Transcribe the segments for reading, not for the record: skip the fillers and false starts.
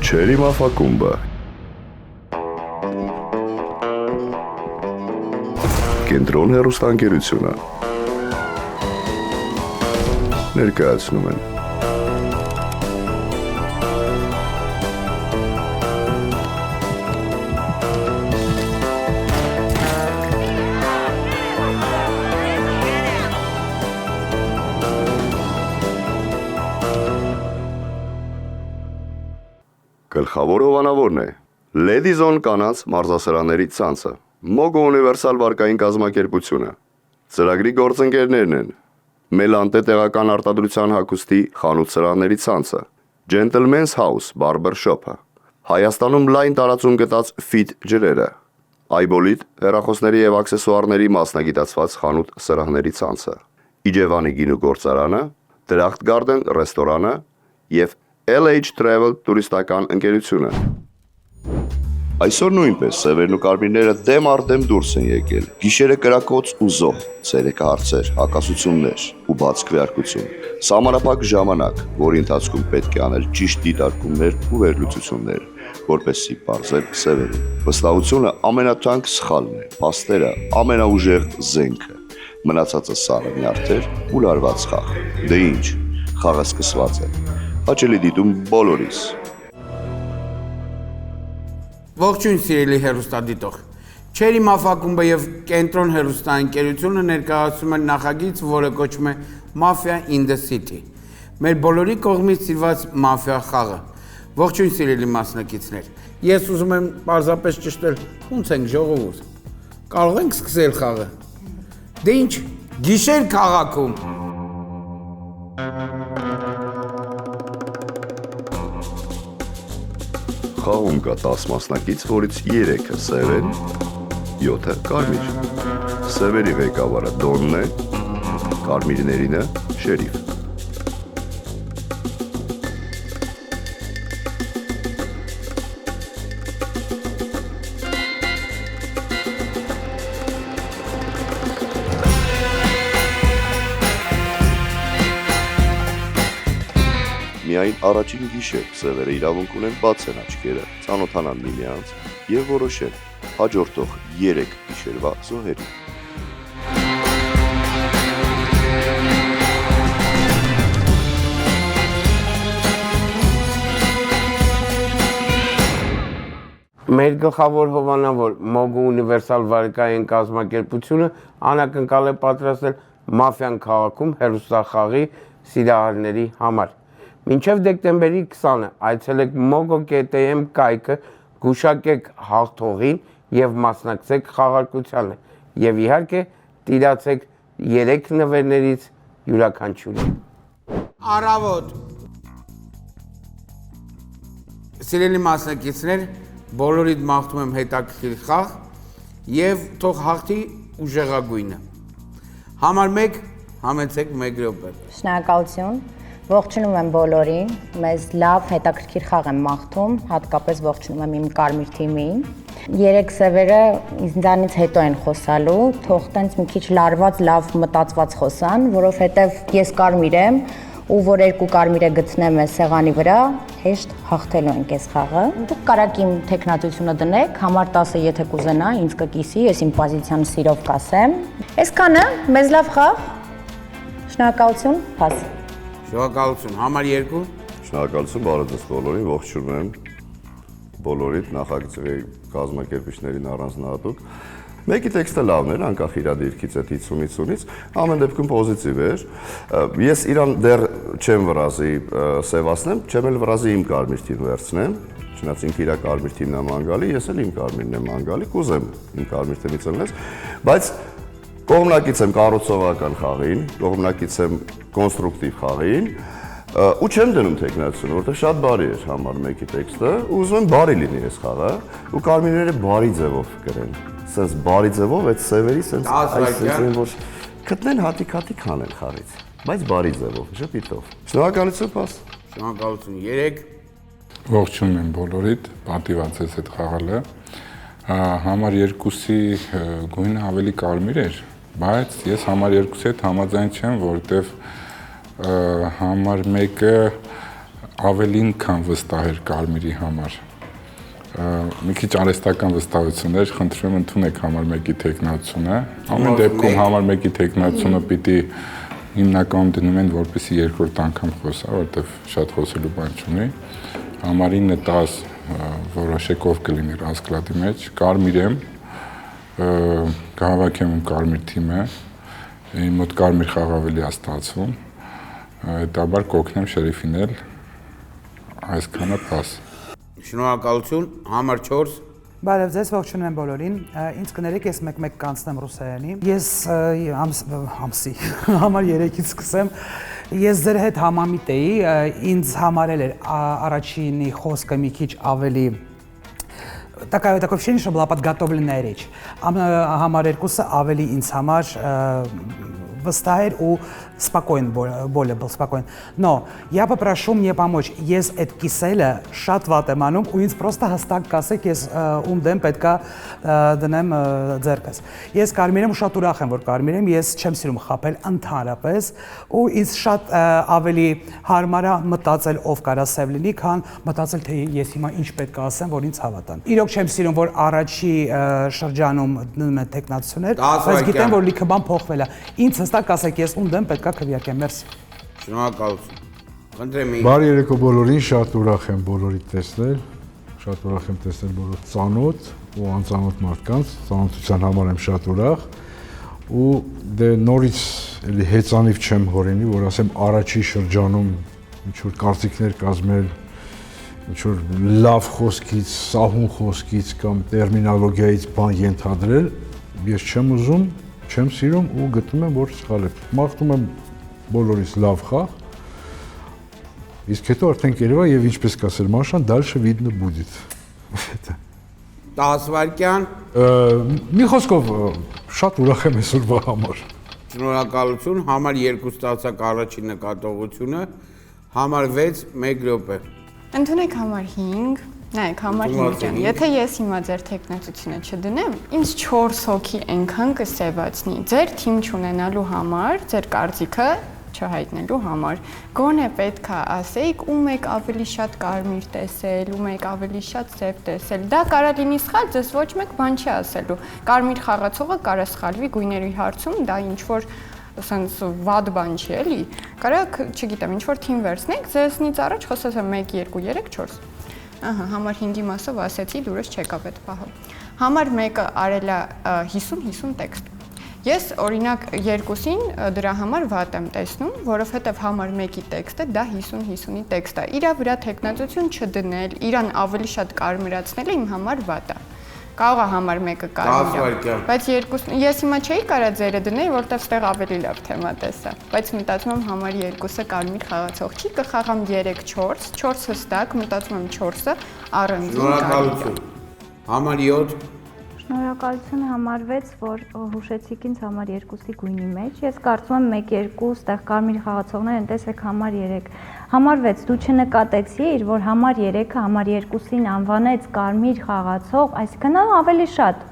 Չերի մաֆակումբը Կենտրոն հեռուստաընկերությունը ներկայացնում են Գլխավոր հովանավորն է Լեդիզոն կանանց մարզասրանների ցանցը Մոգո ունիվերսալ վարկային կազմակերպությունը Ծրագրի գործընկերներն են Մելանտե տեղական արտադրության հագուստի խանութ սրաների ցանցը Gentleman's House Barber Shop-ը Հայաստանում լայն տարածում գտած Fit ջրերը Այբոլիտ հեռախոսների եւ աքսեսուարների մասնագիտացված խանութ սրաների ցանցը Իջևանի գինու գործարանը Դրախտ Garden ռեստորանը եւ LH Travel տուրիստական ընկերությունը Այսօր նույնպես սևերն ու կարմիրները դեմ առ դեմ դուրս են եկել Գիշերը կրակոց ու զոհ ցերեկը հարցեր հակասություններ ու բաց քվեարկություն Սահմանափակ ժամանակ որի ընթացքում պետք է անել ճիշտ դիտարկումներ ու վերլուծություններ որպեսզի բարձր սևերին Վստահությունը ամենաթանկ սխալն է փաստերը ամենաուժեղ զենքը Մնացածը սառը նյարդեր ու լարված խաղ Դե ինչ խաղը սկսված է Հաճելի դիտում բոլորիս Ողջույն սիրելի հեռուստադիտող Չերի մաֆակումբը եւ Կենտրոն հեռուստաընկերությունը ներկայացնում են նախագիծ, որը կոչվում է Mafia in the City Մեր բոլորի կողմից սիրված մաֆիա խաղը Ողջույն սիրելի մասնակիցներ Ես ուզում եմ պարզապես ճշտել ոնց ենք ժողովուրդ Կարող ենք սկսել խաղը Դե ինչ գիշեր քաղաքում Խաղում կա 10 մասնակից, որից 3-ը սև են, 7-ը կարմիր։ Սևերի ղեկավարը Դոնն է, կարմիրներինը Շերիֆ։ Միայն առաջին գիշեր սևերը իրավունք ունեն բացեն աչքերը, ծանոթանան միմյանց եւ որոշեն հաջորդող 3 գիշերվա զոհերին։ Մեր գլխավոր հովանավոր Մոգո ունիվերսալ վարկային կազմակերպությունը անակնկալ է պատրաստել Մաֆիան քաղաքում հեռուստախաղի սիրահարների համար։ Մինչև դեկտեմբերի 20-ը այցելեք mogo.am կայքը, գուշակեք հաղթողին եւ մասնակցեք խաղարկությանը եւ իհարկե տիրացեք 3 նվերներից յուրաքանչյուրին։ Առավոտ։ Սիրելի մասնակիցներ, բոլորիդ մաղթում եմ հետաքրքիր խաղ եւ թող հաղթի ուժեղագույնը։ Համար 1 համեցեք 1 րոպե։ Շնորհակալություն։ Ողջունում եմ բոլորին, մեզ լավ հետաքրքիր խաղ եմ մաղթում, հատկապես ողջունում եմ իմ կարմիր թիմին։ 3 սևերը ինձանից հետո են խոսալու, թող տենց մի քիչ լարված, լավ մտածված խոսան, որովհետև ես կարմիր եմ ու որ 2 կարմիրը գտնեմ այս սեղանի վրա, հեշտ հաղթելու ենք այս խաղը։ Դուք կարաք իմ տեխնատությունը դնեք, համար 10-ը եթե կուզենա, ինձ կկիսի, ես իմ պոզիցիան սիրով կասեմ։ Այսքանը, մեզ լավ խաղ։ Շնորհակալություն, փաս։ Շնորհակալություն, համար 2 Շնորհակալություն բարև ձեզ բոլորին, ողջունում եմ բոլորիդ նախագծի կազմակերպիչներին առանձնահատուկ։ Մեկի տեքստը լավն էր, անկախ իր դիրքից է 50-ից, ամեն դեպքում պոզիտիվ էր։ Ես իրան դեռ չեմ վրազի սևացնեմ, չեմ էլ վրազի իմ կարմիր թիմ վերցնեմ, չնայած ինքը իր կարմիր թիմն է ման գալի, ես էլ իմ կարմիրն եմ ման գալի, կուզեմ իմ կարմիր թիմից ելնես, բայց կողմնակից եմ կառուցողական խաղին, կողմնակից եմ կոնստրուկտիվ խաղին, ու չեմ դնում տեխնացիությունը, որտեղ շատ բարի էր համար 1-ի տեքստը, ու ուզում եմ բարի լինի այս խաղը, ու կարմիրները բարի ձևով գրեն, սենց բարի ձևով այդ սևերի սենց այսինքն որ գտնեն հատիկ հանեն խաղից, բայց բարի ձևով, ժպիտով։ Շնորհակալություն, փաս։ Շնորհակալություն 3 Ողջունում եմ բոլորիդ, պատիված ես այդ խաղալը։ Համար 2-ի գույնը ավելի կարմիր էր, բայց ես համար 2-ի հետ համաձայն չեմ, որտեվ համար 1-ը ավելին քան վստահ էր Կարմիրի համար։ Մի քիչ արհեստական վստահություններ, խնդրում եմ ընդունեք համար 1-ի տեխնացությունը։ Ամեն դեպքում համար 1-ի տեխնացությունը պիտի հիմնականում դնում են, որպեսզի երկրորդ անգամ խոսա, որովհետև շատ խոսելու բան չունի։ Համար 9-10 որոշեք ով կլինի ռասկլադի մեջ, Կարմիր եմ, կհավաքեմ իմ Կարմիր թիմը, իմ մոտ Կարմիր խաղ ավելի է ստացվում, հետաբար կօգնեմ Շերիֆին էլ այսքանը փաս։ Շնորհակալություն, համար 4։ Բարև ձեզ, ողջունում եմ բոլորին։ Ինձ կներեք, ես մեկ-մեկ կանցնեմ ռուսերենի։ Ես ամսի համար 3-ից սկսեմ։ Ես ձեր հետ համամիտ էի, ինձ համարել էր առաջինի խոսքը մի քիչ ավելի такое ощущение, что была подготовленная речь. Համար երկուսը ավելի ինձ համար վստահ էր ու спокоен, более был спокоен. Но я попрошу мне помочь. Ես այդ կիսելը շատ վատ եմ անում ու ինձ просто հստակ կասեք, ես ում դեմ պետքա դնեմ ձեռքս։ Ես Կարմիր եմ ու շատ ուրախ եմ, որ Կարմիր եմ, ես չեմ սիրում խաբել ընդհանրապես ու ինձ շատ ավելի հարմար է մտածել ով կարա սև լինի, քան մտածել թե ես հիմա ինչ պետք է ասեմ, որ ինձ հավատան։ Իրոք չեմ սիրում, որ առաջի շրջանում դնում են տեխնացություններ, բայց գիտեմ, որ լիքը բան փոխվել է։ Ինձ հստակ ասեք, ես ում դեմ պետքա քվեարկեմ, մերսի։ Շնորհակալություն։ Խնդրեմ ինձ։ Բարի երեկո բոլորին, շատ ուրախ եմ բոլորի տեսնել, շատ ուրախ եմ տեսնել բոլոր ծանոթ ու անծանոթ մարդկանց, ծանոթության համար եմ շատ ուրախ ու դե նորից էլի հեծանիվ չեմ հորինի, որ ասեմ առաջի շրջանում ինչ-որ կարծիքներ կազմել, ինչ-որ լավ խոսքից, սահուն խոսքից կամ տերմինոլոգիայից բան ենթադրել, ես չեմ ուզում, չեմ սիրում ու գտնում եմ, որ սխալ է։ Մաղթում եմ բոլորիս լավ խաղ, իսկ հետո արդեն կերևա եւ ինչպես կասել Մաշան, դալշը видно будет։ 10 վայրկյան։ Մի խոսքով շատ ուրախ եմ այսօրվա համար։ Շնորհակալություն, համար 2 ստացակ առաջին նկատողությունը, համար 6 1 րոպե։ Ընդունեք համար 5, նայեք համար 5-յան, եթե ես հիմա ձեր տեխնացությունը չդնեմ, ինձ 4 հոգի այնքան կսևացնի, ձեր թիմ չունենալու համար, ձեր կարծիքը չհայտնելու համար, գոնե պետք է ասեիք ում եք ավելի շատ կարմիր տեսել, ում եք ավելի շատ սև տեսել, դա կարա լինի սխալ, ձեզ ոչ մեկ բան չի ասելու, կարմիր խաղացողը կարա սխալվի գույների հարցում, դա ինչ-որ սենց վատ բան չի էլի, կարակ, չգիտեմ, ինչ-որ թիմ վերցնեք, ձեզնից առաջ խոսած եմ 1, 2, 3, 4, համար 5-ի մասով ասեցի, դուրս չեկավ այդ պահը, համար 1-ը արել է 50-50 տեքստ, ես օրինակ 2-ին դրա համար վատ եմ տեսնում, որովհետև համար 1-ի տեքստը դա 50-50-ի տեքստ է, իրա վրա տեխնացություն չդնել, իրան ավելի շատ կարմրացնելը իմ համար վատ է, կարող է համար 1-ը կարմիր է, բայց ես հիմա չէի կարա ձերը դնել, որտեղ ստեղ ավելի լավ թեմա տեսա, բայց մտածում եմ համար 2-ը կարմիր խաղացող չի, կխաղամ 3-4, 4 հստակ, մտածում եմ 4-ը առանձին Շնորհակալություն, համար 7 Շնորհակալություն համար 6, որ հուշեցիք ինձ համար 2-ի գույնի մեջ։ Ես կարծում եմ 1-2 ստեղ կարմիր խաղացողներ են, տեսեք համար 3։ Համար 6 դու չնկատեցիր, որ համար 3-ը համար 2-ին անվանեց կարմիր խաղացող, այսինքն ավելի շատ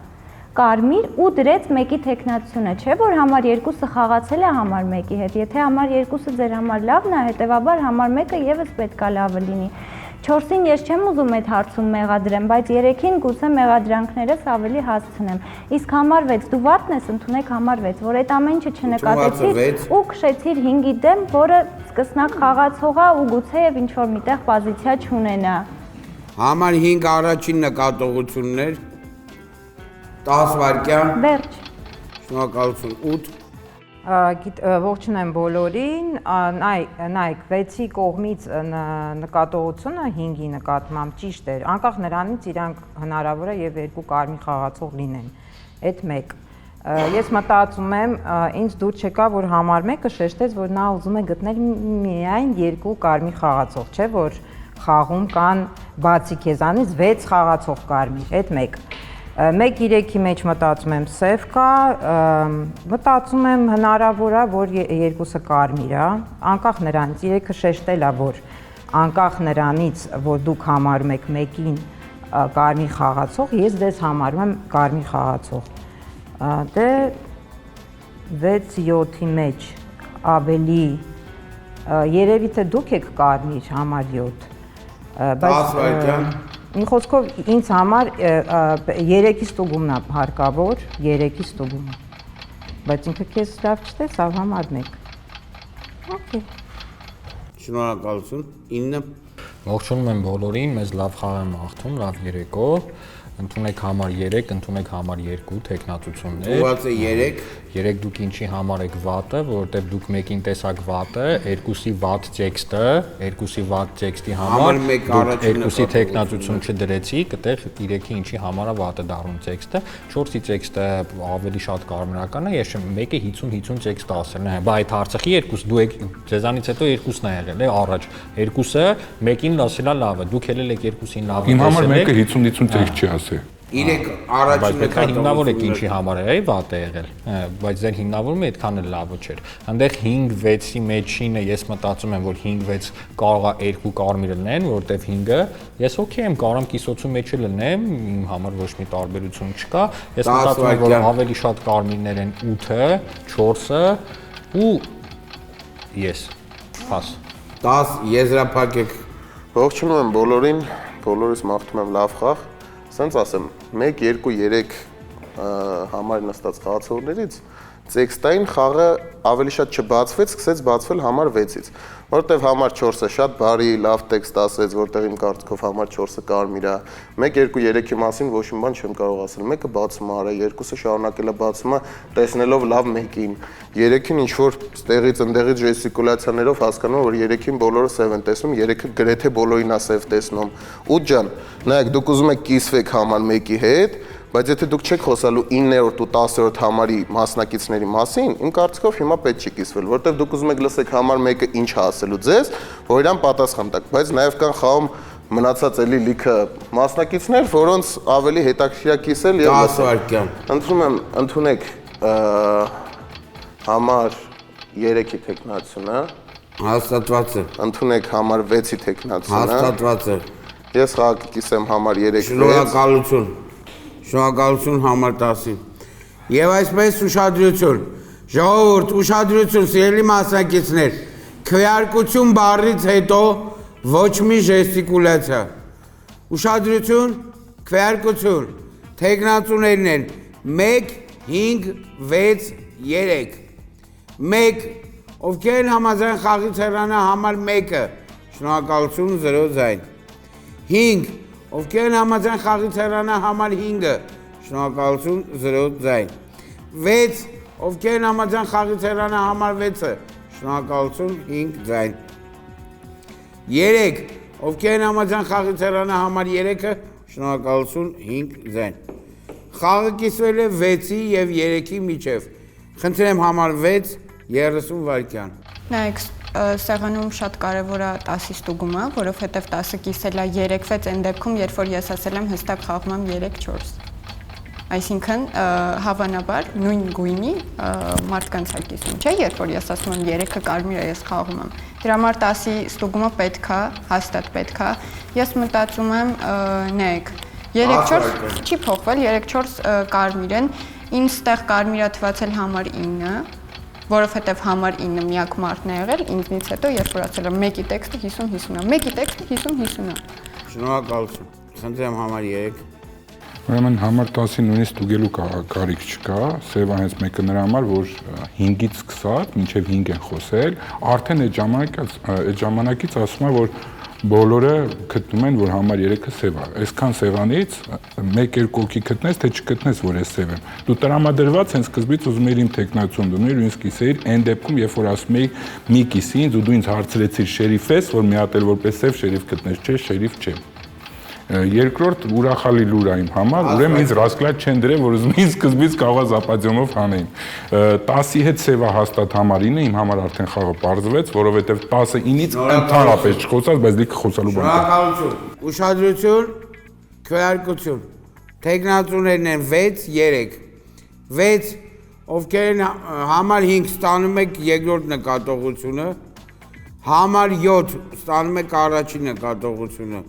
կարմիր ու դրեց 1-ի տեխնացությունը, չէ՞ որ համար 2-ը խաղացել է համար 1-ի հետ։ Եթե համար 2-ը ձեր համար լավն է, հետեւաբար համար 1-ը եւս պետքա լավը լինի։ 4-ին ես չեմ ուզում այդ հարցում մեղադրեմ, բայց 3-ին գուցե մեղադրանքներս ավելի հասցնեմ։ Իսկ համար 6 դու վատն ես, ընդունեք համար 6, որ այդ ամեն ինչը չնկատեցիր ու քշեցիր 5-ի դեմ, որը սկսնակ խաղացող է ու գուցեև ինչ-որ միտեղ պոզիցիա չունենա։ Համար 5 առաջին նկատողություններ 10 վայրկյան։ Վերջ։ Շնորհակալություն 8 Ողջունեմ բոլորին, նայեք 6-ի կողմից նկատողությունը 5-ի նկատմամբ ճիշտ էր, անկախ նրանից իրանք հնարավոր է եւ 2 կարմիր խաղացող լինեն, այդ 1։ Ես մտածում եմ, ինձ դուր չեկա, որ համար 1-ը շեշտեց, որ նա ուզում է գտնել միայն 2 կարմիր խաղացող, չէ՞ որ խաղում կան բացի քեզանից 6 խաղացող կարմիր, այդ 1։ 1-3-ի մեջ մտածում եմ սև կա, մտածում եմ հնարավոր է, որ 2-ը կարմիր է, անկախ նրանից, 3-ը շեշտել է, որ անկախ նրանից, որ դուք համարում եք 1-ին կարմիր խաղացող, ես դες համարում եմ կարմիր խաղացող, դե 6-7-ի մեջ ավելի Երևի թե դուք եք կարմիր համար 7։ Մի խոսքով ինձ համար 3-ից ստուգումն է հարկավոր, 3-ից ստուգումը։ Բայց ինքը քեզ լավ չտես, ավ համար 1։ Okay։ Շնորհակալություն։ 9։ Ողջունում եմ բոլորին, մեզ լավ խաղ եմ աղթում, լավ երեկո։ Ընդունեք համար 3, ընդունեք համար 2 տեխնացություններ։ Ուղղված է 3։ 3 դուք ինչի համար եք վատը, որովհետև դուք մեկին տեսակ վատը, 2-ի վատ տեքստը, 2-ի վատ տեքստի համար դուք 2-ի տեխնացություն չդրեցիք, այդտեղ 3-ի ինչի համար է վատը դառնում տեքստը, 4-ի տեքստը ավելի շատ կարևորական է, ես չեմ մեկը 50-50 տեքստ ասելն է, բա այդ Արցախի 2 դու եք ձեզանից հետո 2-ն է եղել է առաջ, 2-ը մեկին լսելա լավ է, դուք ելել եք 2-ին լավ։ Իմ համար մեկը 50-50 տեքստ չի ասել։ Իրեք առաջինը բայց պետք է հիմնավոր եք ինչի համար է վատ է եղել, բայց ձեր հիմնավորումը այդքան էլ լավը չէր։ Այնտեղ 5-6-ի մեջինը ես մտածում եմ, որ 5-6 կարող է 2 կարմիր լինեն, որովհետև 5-ը ես օքեյ եմ, կարող եմ կիսոցու մեջ լինեմ, իմ համար ոչ մի տարբերություն չկա։ Ես մտածում եմ, որ ավելի շատ կարմիրներ են 8-ը, 4-ը ու ես։ Փաս։ 10 եզրափակեք։ Ողջունում եմ բոլորին, բոլորիս մաղթում եմ լավ խաղ։ Սենց ասեմ, 1, 2, 3 համար նստած խաղացողներից տեքստային խաղը ավելի շատ չբացվեց, սկսեց բացվել համար 6-ից, որտեվ համար 4-ը շատ բարի, լավ տեքստ ասեց, որտեղ իմ կարծիքով համար 4-ը կարմիր է։ 1, 2, 3-ի մասին ոչ մի բան չեմ կարող ասել։ 1-ը բացում արա, 2-ը շարունակել է բացումը, տեսնելով լավ 1-ին։ 3-ին ինչ որ ստեղից ընդեղից ժեստիկուլյացիաներով հասկանում, որ 3-ին բոլորը սև են տեսնում, 3-ը գրեթե բոլորին է սև տեսնում։ 8 ջան, նայեք, դուք ուզում եք կիսվեք համար 1-ի հետ, բայց եթե դուք չեք խոսալու 9-րդ ու 10-րդ համարի մասնակիցների մասին, իմ կարծիքով հիմա պետք չի կիսվել, որտեղ դուք ուզում եք լսեք համար 1-ը ինչ է ասելու ձեզ, որ իրան պատասխան տաք, բայց նաև կան խաղում մնացած էլի լիքը մասնակիցներ, որոնց ավելի հետաքրքիր է կիսել եւ 10 վայրկյան։ Ընդունում եմ, ընդունեք համար 3-ի տեխնացությունը, հաստատված է։ Ընդունեք համար 6-ի տեխնացությունը, հաստատված է։ Ես խաղ կիսեմ համար 3-6։ Շնորհակալություն։ Շնորհակալություն համար 10-ին։ Եվ այսպես ուշադրություն։ Ժողովուրդ, ուշադրություն, սիրելի մասնակիցներ։ Քվեարկություն բառից հետո ոչ մի ժեստիկուլյացիա։ Ուշադրություն, քվեարկություն։ Տեխնացուներն են 1, 5, 6, 3։ 1, ովքեր են համաձայն խաղից հեռանա համար 1-ը։ Շնորհակալություն 0 ձայն։ 5, ովքեր են համաձայն խաղից հեռանա համար 5-ը։ Շնորհակալություն 0 ձայն։ 6, ովքեր են համաձայն խաղից հեռանա համար 6-ը։ Շնորհակալություն 5 ձայն։ 3, ովքեր են համաձայն խաղից հեռանա համար 3-ը։ Շնորհակալություն 5 ձայն։ Խաղը կիսվել է 6-ի եւ 3-ի միջև։ Խնդրեմ համար 6 30 վայրկյան։ Նայեք, սեղանում շատ կարևոր է 10-ի ստուգումը, որովհետև 10-ը կիսել է 3-6 այն դեպքում, երբ որ ես ասել եմ հստակ խաղում եմ 3-4։ Այսինքն հավանաբար նույն գույնի մարդկանց է կիսում, չէ՞, երբ որ ես ասում եմ 3-ը կարմիր է, ես խաղում եմ։ Դրա համար 10-ի ստուգումը պետք է, հաստատ պետք է։ Ես մտածում եմ, նայեք, 3-4 չի փոխվել, 3-4 կարմիր են, ինձ ստեղ կարմիր է թվացել համար 9, որովհետև համար 9 միակ մարդն է եղել, ինձնից հետո երբ որ ասել եմ 1-ի տեքստը 50-50 է, 1-ի տեքստը 50-50 է։ Շնորհակալություն։ Խնդրեմ համար 3։ Ուրեմն համար 10-ի նույնիսկ ստուգելու կարիք չկա, սևա հենց մեկը նրա համար, որ 5-ից սկսած, մինչև 5 են խոսել, արդեն այդ ժամանակից ասում է, որ բոլորը գտնում են, որ համար 3-ը սև է։ Այսքան սևանից 1-2 հոգի գտնես, թե չգտնես, որ ես սև եմ։ Դու տրամադրված հենց սկզբից ուզում ես իմ տեխնացիոն դնել, ու ինձ կիսեիր այն դեպքում, երբ որ ասում էի մի կիսի ինձ ու դու ինձ հարցրեցիր շերիֆ ես, որ մի հատ էլ որպես սև շերիֆ գտնես, չէ, շերիֆ չէ։ Երկրորդ ուրախալի լուր է իմ համար, ուրեմն ինձ ռասկլատ չեն դրել, որ ուզում ինձ սկզբից կաղա զապադյոմով հանեին։ 10-ի հետ սևա հաստատ համար 9-ը իմ համար արդեն խաղը պարզվեց, որովհետև 10-ը 9-ից ընդհանրապես չխոսած, բայց լիքը խոսալու բան կա։ Շնորհակալություն։ Ուշադրություն, քվեարկություն։ Տեխնացուներն են 6, 3։ 6, ովքեր են համար 5 ստանում եք երկրորդ նկատողությունը, համար 7 ստանում եք առաջին նկատողությունը։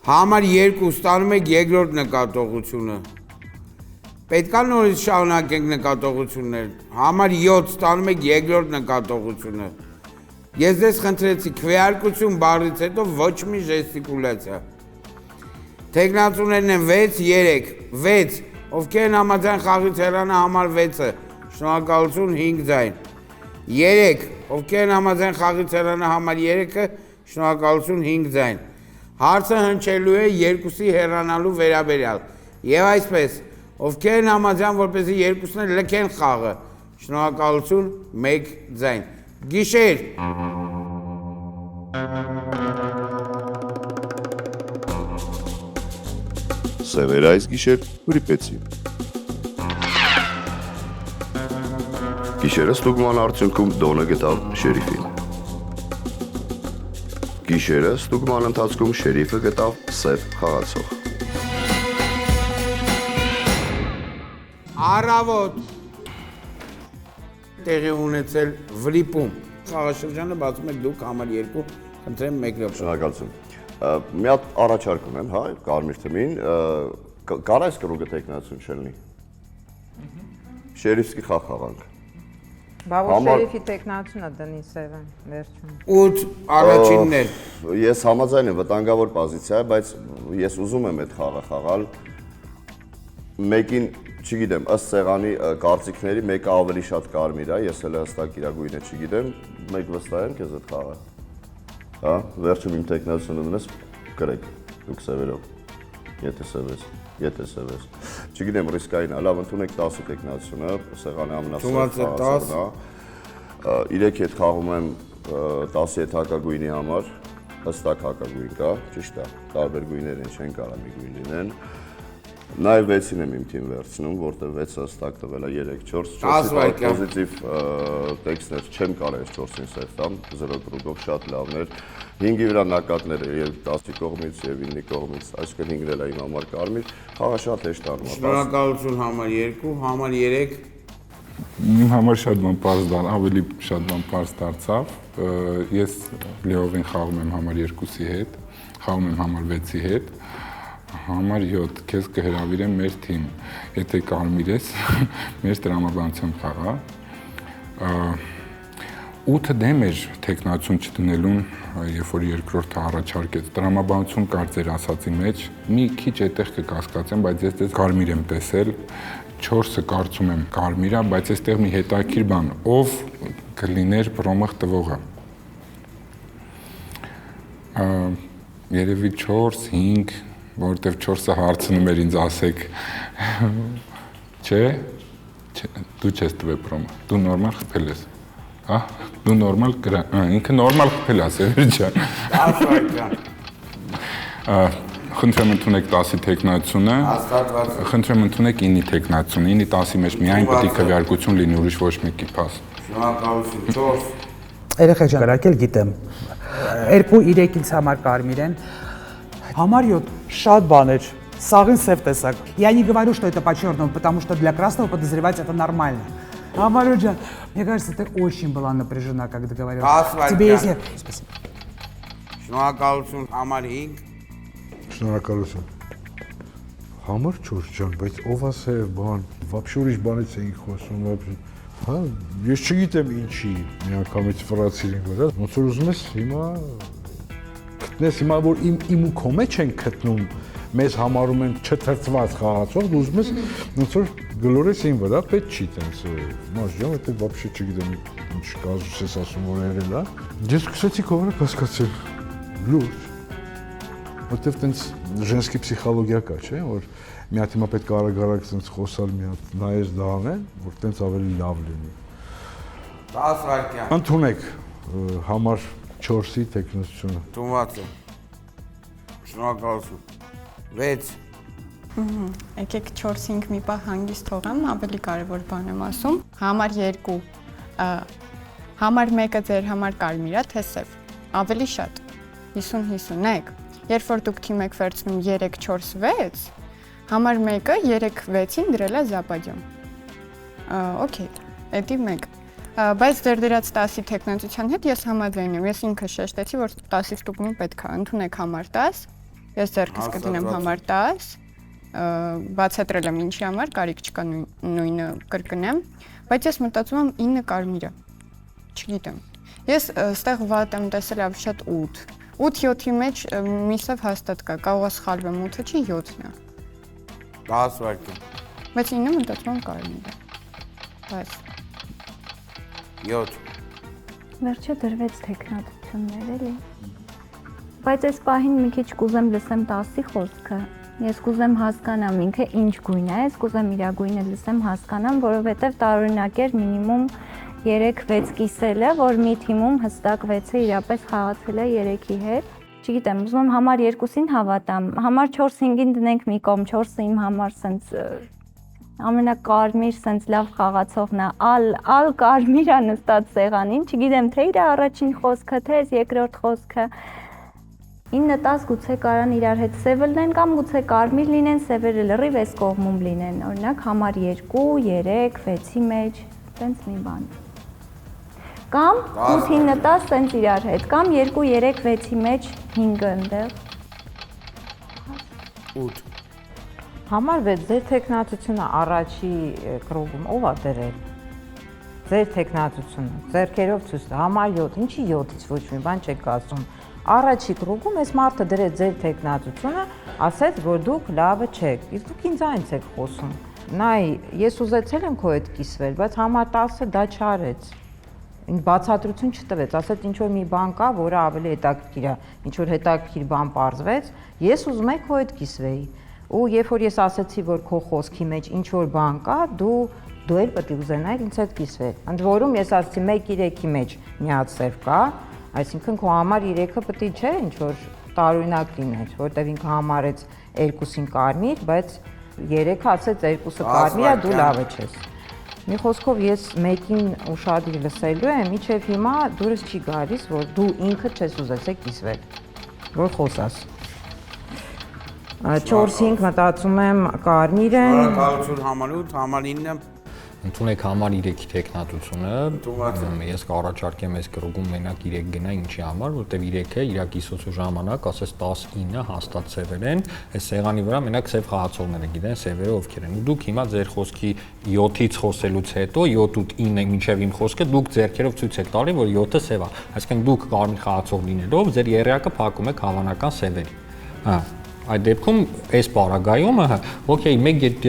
Համար 2 ստանում եք երկրորդ նկատողությունը։ Պետք է նորից շարունակենք նկատողություններ։ Համար 7 ստանում եք երկրորդ նկատողությունը։ Ես ձեզ խնդրեցի քվեարկություն բառից հետո ոչ մի ժեստիկուլյացիա։ Տեխնացուներն են 6, 3, 6, ովքեր են համաձայն խաղից հեռանա համար 6-ը, շնորհակալություն 5 ձայն։ 3, ովքեր են համաձայն խաղից հեռանա համար 3-ը, շնորհակալություն 5 ձայն։ Հարցը հնչելու է երկուսի հեռանալու վերաբերյալ։ Եվ այսպես, ովքեր են համաձայն, որպեսզի երկուսն էլ լքեն խաղը, շնորհակալություն 1 ձայն։ Գիշեր։ Սևերը այս գիշեր վրիպեցի։ Գիշերը ստուգման արդյունքում Դոնը գտավ շերիֆին։ Գիշերը ստուգման ընթացքում շերիֆը գտավ սև խաղացող։ Առավոտ տեղի ունեցել վրիպում։ Խաղաշրջանը բացում եք դուք համար 2, խնդրեմ 1 րոպե։ Շնորհակալություն։ Մի հատ առաջարկ ունեմ, հա, կարմիր թմին, կարա այս կրուգը տեխնացություն չլինի։ Շերիֆսկի խաղ խաղանք։ Բա որ շերիֆի տեխնացությունը դնի Սևեն, վերջում։ 8 առաջիններ։ Ես համաձայն եմ վտանգավոր պոզիցիա է, բայց ես ուզում եմ այդ խաղը խաղալ։ Մեկին, չգիտեմ, ըստ սեղանի կարծիքների մեկը ավելի շատ կարմիր է, ես էլ հստակ իր գույնը չգիտեմ, մեկ վստահ եմ քեզ այդ խաղը։ Հա, վերջում իմ տեխնացությունը դնես կրեք, դուք սևերով։ Եթե սևես։ Չգիտեմ, ռիսկային է, լավ ընդունեք 10 տեխնացությունը, սեղանի ամենասև 3 հետ խաղում եմ 10 հետ հակագույնի համար, հստակ հակագույն կա, ճիշտ է, տարբեր գույներ են, չեն կարա մի գույն լինեն։ Նաև 6-ին եմ իմ թիմ վերցնում, որտեղ 6-ը հստակ տվել է 3-4 պոզիտիվ տեքստներ չեմ կարա այս 4-ին սև տամ, 0 կրուգով շատ լավն էր։ 5-ի վրա նակատներ եւ 10-ի կողմից եւ 9-ի կողմից, այսինքն 5-ն էլ է իմ համար կարմիր, խաղը շատ հեշտ արվում է։ Շնորհակալություն համար 2, համար 3։ Իմ համար շատ բան պարզ դառ, ավելի շատ բան պարզ դարձավ։ Ես Լեովին խաղում եմ համար 2-ի հետ, խաղում եմ համար 6-ի հետ։ Համար 7, քեզ կհրավիրեմ մեր թիմ, եթե կարմիր ես, մեր տրամաբանությամբ խաղա։ 8-ը դեմ էր տեխնացություն չդնելուն, երբ որ երկրորդը առաջարկեց։ Տրամաբանություն կար ձեր ասածի մեջ, մի քիչ այդտեղ կկասկածեմ, բայց ես դες կարմիր եմ տեսել, 4-ը կարծում եմ կարմիր է, բայց այստեղ մի հետաքրքիր բան, ով կլիներ պրոմող տվողը։ Երևի 4, 5 որովհետև 4-ը հարցնում էր ինձ ասեք, չէ, դու չես տվել պրոմը, դու նորմալ խփել ես, հա, դու նորմալ ինքը նորմալ խփել է, Սևեր ջան։ Խնդրեմ ընդունեք 10-ի տեխնացությունը, խնդրեմ ընդունեք 9-ի տեխնացությունը, 9-ի 10-ի մեջ միայն պետք է քվեարկություն լինի, ուրիշ ոչ մեկի փաս։ Շնորհակալություն 4։ Երեխա ջան, կարակել գիտեմ։ 2-3 ինձ համար կարմիր են։ Համար 7 շատ բաներ. Сагын сев տեսակ. Я не говорю, что это по-черному, потому что для красного подозревать это нормально. Амар ջան, мне кажется, ты очень была напряжена, когда говорила. Тебе если... Спасибо. Շնորհակալություն համար 5։ Շնորհակալություն։ Համար 4 ջան, բայց ով ասե բան, вообще ուրիշ բանից էինք խոսում, вообще։ Հա, ես չգիտեմ ինչի, միանգամից ֆրացիին վրա, ոնց որ ուզում ես հիմա գտնես հիմա որ իմ ու քո մեջ են գտնում, մեզ համարում են չթրծված խաղացող, դու ուզում ես ոնց որ գլորես ին վրա, պետք չի տենց, մաշ ջան, это вообще չգիտեմ ինչ կազուս ես ասում որ եղել է։ Ես սկսեցի քո վրա կասկածել, լուրջ, որտեվ տենց женский психология կա, չէ, որ մի հատ հիմա պետք է արագ-արագ տենց խոսալ մի հատ նայես դա անեն, որ տենց ավելի լավ լինի։ 10 վայրկյան։ Ընդունեք համար 4-ի տեխնացությունը։ Տունված է։ Շնորհակալություն։ 6։ Եկեք 4-5 մի պահ հանգիստ թողեմ, ավելի կարևոր բան եմ ասում։ Համար 2, համար 1-ը ձեր համար կարմիր է, թե սև։ Ավելի շատ։ 50-51։ Երբ որ դուք թիմ եք վերցնում 3-4-6, համար 1-ը 3-6-ին դրել է Զապադյոն։ Okay, էդի 1։ Բայց դեր դրած 10-ի տեխնացության հետ ես համաձայն եմ։ Ես ինքը շեշտեցի, որ 10-ի ստուգումը պետք է ընդունեք համար 10։ Ես ձեռքս կդնեմ համար 10։ Բացատրել եմ ինչի համար, կարիք չկա նույնը կրկնեմ, բայց ես մտածում եմ 9 կարմիրը։ Չգիտեմ։ Ես այստեղ վատ եմ տեսել ավելի շատ 8։ 8-7-ի մեջ մի սև հաստատ կա, կարող է սխալվեմ 8-ը չի 7-ն է։ 10 վայրկյան։ Բայց 9-ը մտածում եմ կարմիր է։ Բայց 7։ Վերջը դրվեց տեխնատություններ էլի։ Բայց այս պահին մի քիչ կուզեմ լսեմ 10-ի խոսքը։ Ես կուզեմ հասկանամ ինքը ինչ գույն է, ես կուզեմ իր գույնը լսեմ հասկանամ, որովհետև տարօրինակ էր մինիմում 3-6 կիսելը, որ մի թիմում հստակ 6-ը իրապես խաղացել է 3-ի հետ։ Չգիտեմ, ուզում եմ համար 2-ին հավատամ, համար 4-5-ին դնենք մի կողմ, 4-ը իմ համար սենց ամենակարմիր սենց լավ խաղացողն է, ալ կարմիր է նստած սեղանին, չգիտեմ թե իր առաջին խոսքը, թե երկրորդ խոսքը։ 9-10 գուցե կարան իրար հետ սևը լինեն կամ գուցե կարմիր լինեն, սևերը լրիվ այս կողմում լինեն, օրինակ համար 2, 3, 6-ի մեջ, տենց մի բան։ Կամ 8-9-10 տենց իրար հետ, կամ 2, 3, 6-ի մեջ 5-ը ընդեղ։ 8։ Համար 6 ձեր տեխնատությունը առաջի կրոգում ով է դրել։ Ձեր տեխնատությունը, ձերքերով ցույց տա, համար 7, ինչի 7-ից ոչ մի բան չեք ասում։ Առաջի կրուգում այս մարդը դրեց ձեր տեխնատությունը, ասեց, որ դուք լավը չեք, իսկ դուք ինձ այնց եք խոսում։ Նայ, ես ուզեցել եմ քո հետ կիսվել, բայց համար 10-ը դա չարեց։ Ինչ բացատրություն չտվեց, ասեց ինչ որ մի բան կա, որը ավելի հետաքրքիր է, ինչ որ հետաքրքիր բան պարզվեց, ես ուզում եմ քո հետ կիսվեի։ Ու երբ որ ես ասեցի, որ քո խոսքի մեջ ինչ որ բան կա, դու էլ պետք է ուզենայիր ինձ հետ կիսվել։ Ընդ որում ես ասացի 1-3-ի մեջ մի հատ սև կա, այսինքն քո համար 3-ը պետք չէ ինչ որ տարօրինակ լիներ, որտեվ ինքը համարեց 2-ին կարմիր, բայց 3-ը ասեց 2-ը կարմիր է, դու լավը չես։ Մի խոսքով ես 1-ին ուշադիր լսելու եմ, իջև հիմա դուրս չի գալիս, որ դու ինքդ չես ուզեցել կիսվել, որ խոսաս։ 4-5 մտածում եմ կարմիր են։ Շնորհակալություն համար 8, համար 9-ը Ընդունեք համար 3-ի տեխնատությունը, ես կառաջարկեմ այս կրուգում մենակ 3 գնա, ինչի համար, որտեվ 3-ը իր կիսոցու ժամանակ, ասես 10-9 հաստատ սևեր են, այս սեղանի վրա մենակ սև խաղացողները գիտեն սևերը ովքեր են։ Ու դուք հիմա ձեր խոսքի 7-ից խոսելուց հետո 7-8-9 մինչև իմ խոսքը դուք ձեռքերով ցույց եք տալի, որ 7-ը սև է։ Այսինքն դուք կարմիր խաղացող լինելով ձեր երեակը փակում եք հավանական սևերի։ Հա Այդ դեպքում այս պարագայում, օքեյ,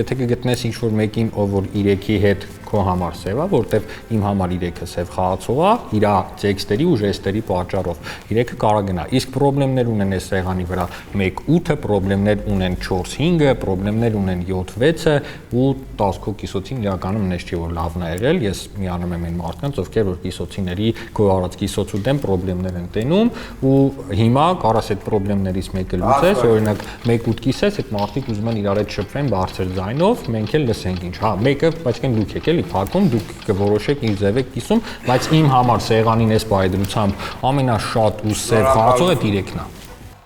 եթե կգտնես ինչ-որ մեկին, ով որ 3-ի հետ քո համար սև է, որտեվ իմ համար 3-ը սև խաղացող է, իր տեքստերի ու ժեստերի պատճառով 3-ը կարող գնա։ Իսկ խնդիրներ ունեն այս սեղանի վրա 1-8-ը, խնդիրներ ունեն 4-5-ը, խնդիրներ ունեն 7-6-ը ու 10 քո կիսոցին իրականում նես չի որ լավն է եղել։ Ես միանում եմ այն մարդկանց, ովքեր որ կիսոցիների քո արած կիսոցու դեմ խնդիրներ են տենում ու հիմա կարաս այդ խնդիրներից մեկը լուծես, օրինակ 1-8 կիսես, այդ մարդիկ ուզում են իրար հետ շփվեն բարձր ձայնով, մենք էլ լսենք ինչ։ Հա, մեկը, բայց կեն դուք եք էլի փակում, դուք կորոշեք ինչ ձև եք կիսում, բայց իմ համար սեղանին այս բայդրությամբ ամենաշատ ու սև խաղացողը 3-ն է։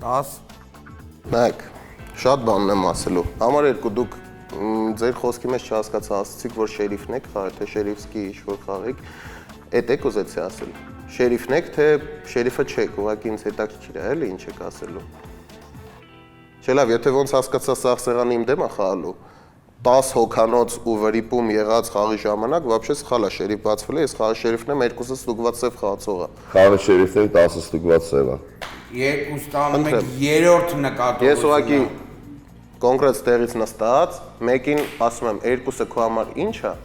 10 Նայեք, շատ բանն եմ ասելու։ Համար 2 դուք ձեր խոսքի մեջ չհասկացա, ասացիք, որ շերիֆն եք խաղի, թե շերիֆսկի ինչ-որ խաղիք, էդ եք ուզեցի ասել։ Շերիֆն եք, թե շերիֆը չեք, ուղղակի ինձ հետաքրքիր է, էլի ինչ եք ասելու։ Չէ լավ, եթե ոնց հասկացա սաղ սեղանը իմ դեմ է խաղալու, 10 հոգանոց ու վրիպում եղած խաղի ժամանակ вообще սխալ է, շերիֆ բացվել է, ես խաղի շերիֆն եմ, 2-ը ստուգված սև խաղացողը։ Խաղի շերիֆն է 10-ը ստուգված սև է։ 2 տանում եք երրորդ նկատողությունը։ Ես ուղղակի կոնկրետ տեղից նստած, մեկին ասում եմ 2-ը քո համար ինչ է,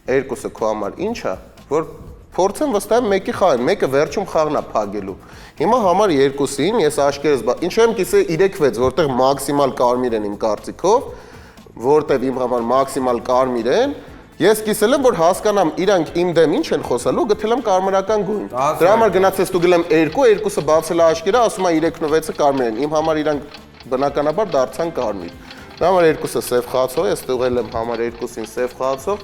2-ը քո համար ինչ է, որ փորձեմ վստահեմ մեկի խաղին, մեկը վերջում խաղն է փակելու։ Հիմա համար 2-ին ես աշկերտս ինչու եմ կիսել 3-6, որտեղ մաքսիմալ կարմիր են իմ կարծիքով, որտեղ իմ համար մաքսիմալ կարմիր են, ես կիսել եմ, որ հասկանամ իրանք իմ դեմ ինչ են խոսալու, գտել եմ կարմրական գույն։ Դրա համար գնացել ստուգել եմ 2, 2-ը բացել է աշկերը, ասում է 3-ն ու 6-ը կարմիր են։ Իմ համար իրանք բնականաբար դարձան կարմիր։ Դրա համար 2-ը սև խաղացող, ես ստուգել եմ համար 2-ին սև խաղացող։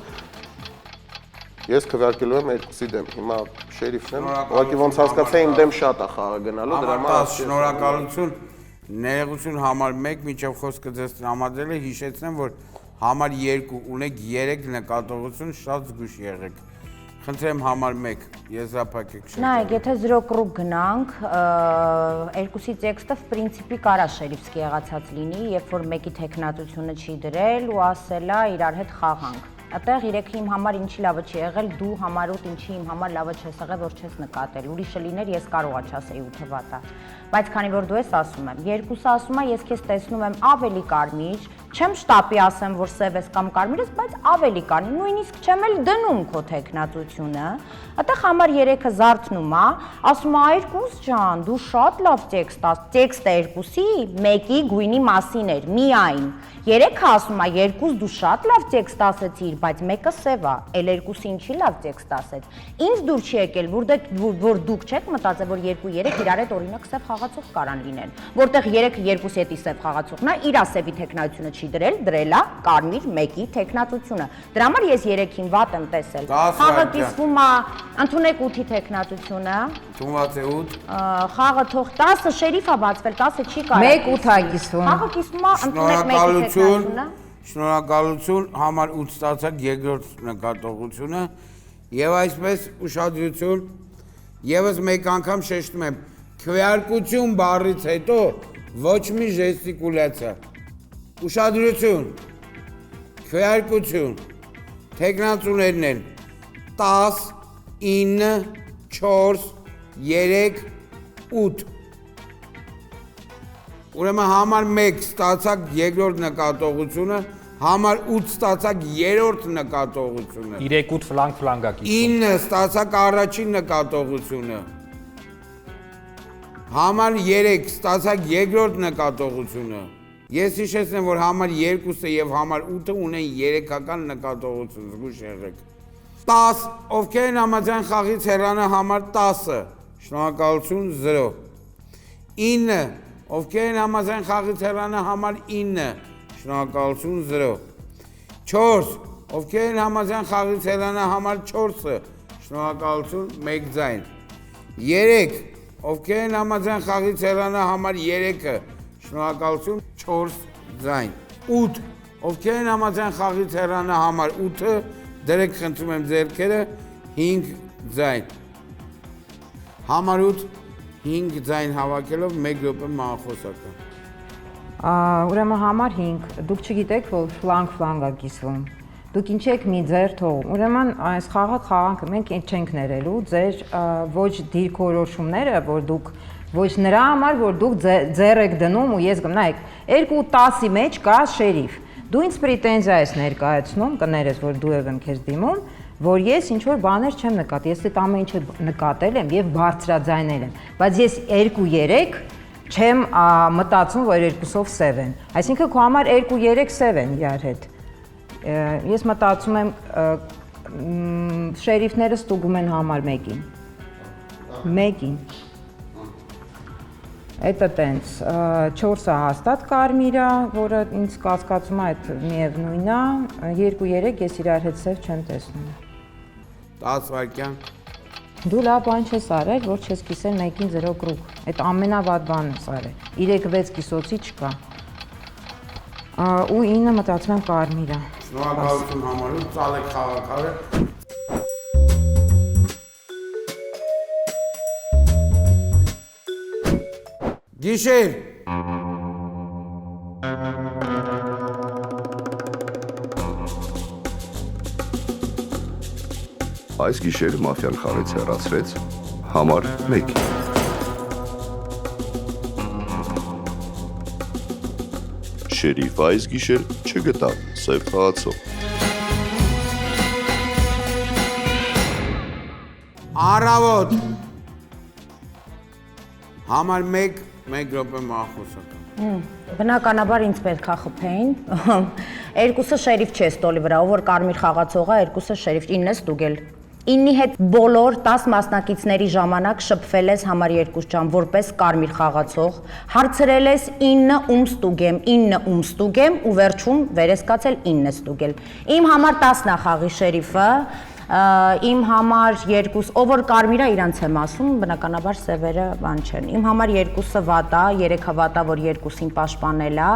Ես քվեարկելու եմ 2-ի դեմ։ Հիմա շերիֆն եմ։ Ուղղակի ոնց հասկացա իմ դեմ շատ է խաղը գնալու, դրա համար շնորհակալություն։ Ներողություն համար 1 միջև խոսքը ձեզ տրամադրել է, հիշեցնեմ, որ համար 2 ունեք 3 նկատողություն, շատ զգույշ եղեք։ Խնդրեմ համար 1, եզրափակեք շեշտը։ Նայեք, եթե 0 կրուգ գնանք, 2-ի տեքստը в принципе կարա շերիֆսկի եղացած լինի, երբ որ մեկի տեխնատությունը չի դրել ու ասելա իրար հետ խաղանք։ Այդտեղ իրեքը իմ համար ինչի լավը չի եղել, դու համար 8 ինչի իմ համար լավը չես եղել, որ չես նկատել։ Ուրիշը լիներ, ես կարողա չասեի 8-ը վատ է։ Բայց քանի որ դու ես ասում եմ, երկուսը ասում է, ես քեզ տեսնում եմ ավելի կարմիր, չեմ շտապի ասեմ, որ սև ես կամ կարմիր ես, բայց ավելի կարմիր, նույնիսկ չեմ էլ դնում քո տեխնատությունը։ Այդտեղ համար 3-ը զարթնում է, ասում է Այրկուս ջան, դու շատ լավ տեքստ ասում, տեքստը 2-ի 1-ի գույնի մասին էր, միայն։ 3-ը ասում է 2 դու շատ լավ տեքստ ասեցիր, բայց 1-ը սև է, էլ 2-ը ինչի լավ տեքստ ասեց։ Ինձ դուր չի եկել, որ դուք չեք մտածել, որ 2-3 իրար հետ օրինակ սև խաղացող կարան լինեն, որտեղ 3-ը 2-ի հետի սև խաղացողն է, իր սևի տեխնատությունը չի դրել է կարմիր 1-ի տեխնատությունը։ Դրա համար ես 3-ին վատ եմ տեսել։ Խաղը կիսվում է, ընդունեք 8-ի տեխնատությունը։ Ընդունված է 8։ Խաղը թող 10-ը շերիֆ է բացվել, 10-ը չի կարող։ 1-8 է կիսվում։ Խաղը կիսվում է, ընդունեք 1-ի տեխնատությունը։ Շնորհակալություն, համար 8 ստացակ երկրորդ նկատողությունը եւ այսպես ուշադրություն, եւս մեկ անգամ շեշտում եմ, քվեարկություն բառից հետո ոչ մի ժեստիկուլյացիա։ Ուշադրություն, քվեարկություն, տեխնատուներն են 10, 9, 4, 3, 8։ Ուրեմն համար 1 ստացակ երկրորդ նկատողությունը, համար 8 ստացակ երրորդ նկատողությունը։ 3-8 ֆլանգա կիսում։ 9 ստացակ առաջին նկատողությունը։ Համար 3 ստացակ երկրորդ նկատողությունը։ Ես հիշեցնեմ, որ համար 2-ը եւ համար 8-ը ունեն 3-ական նկատողություն, զգուշ եղեք։ 10, ովքեր են համաձայն խաղից հեռանը համար 10-ը, շնորհակալություն 0։ 9, ովքեր են համաձայն խաղից հեռանը համար 9, շնորհակալություն 0։ 4, ովքեր են համաձայն խաղից հեռանը համար 4-ը, շնորհակալություն 1 ձայն։ 3, ովքեր են համաձայն խաղից հեռանը համար 3-ը, շնորհակալություն 4 ձայն։ 8, ովքեր են համաձայն խաղից հեռանը համար 8-ը, դրեք խնդրում եմ ձեռքերը 5 ձայն։ Համար 8 5 ձայն հավաքելով 1 րոպե մահախոսական։ Ուրեմն համար 5, դուք չգիտեք, որ ֆլանգա կիսվում։ Դուք ինչ եք մի ձեր թողում։ Ուրեմն այս խաղանքը մենք չենք ներելու, ձեր ոչ դիրքորոշումները, որ դուք ոչ նրա համար, որ դուք ձեր եք դնում ու ես գամ, նայեք, 2-10-ի մեջ կա շերիֆ։ Դու ինձ պրետենզիա ես ներկայացնում, կներես, որ դու եմ քեզ դիմում, որ ես ինչ որ բաներ չեմ նկատի, ես այդ ամեն ինչը նկատել եմ եւ բարձրաձայնել եմ, բայց ես 2-3 չեմ մտածում, որ 2-ով սև են։ Այսինքն քո համար 2-3 սև են իրար հետ։ Ես մտածում եմ շերիֆները ստուգում են համար 1-ին։ 1-ին։ Էտա տենց 4-ը հաստատ կարմիր է, որը ինձ կասկածում է այդ միևնույնն է, 2-3 ես իրար հետ սև չեմ տեսնում։ 10 վայրկյան։ Դու լավ բան չես արել, որ չես կիսել 1-ին 0 կրուգ։ Այդ ամենավատ բանն ես արել։ 3-6 կիսոցի չկա։ Ու 9-ը մտածում եմ կարմիր է։ Շնորհակալություն համար 8 ծալեք խաղակարը։ Գիշեր։ Այս գիշեր մաֆիան խաղից հեռացրեց համար 1։ Շերիֆ այս գիշեր չգտավ սև խաղացող։ Առավոտ։ Համար 1 րոպե մահախոսական։ Բնականաբար ինձ պետք է խփեին։ 2-ը շերիֆ չէ ստոլի վրա, ով որ կարմիր խաղացող է, 2-ը շերիֆ 9-ը ստուգել։ 9-ի հետ բոլոր 10 մասնակիցների ժամանակ շփվել ես համար 2 ջան որպես կարմիր խաղացող, հարցրել ես 9 ում ստուգեմ, 9 ում ստուգեմ ու վերջում վերեսկացել 9 ստուգել։ Իմ համար 10-ն է խաղի շերիֆը, իմ համար 2, ով որ կարմիր է իրանց եմ ասում, բնականաբար սևերը բան չեն։ Իմ համար 2-ը վատ է, 3-ը վատ է, որ 2-ին պաշտպանել է,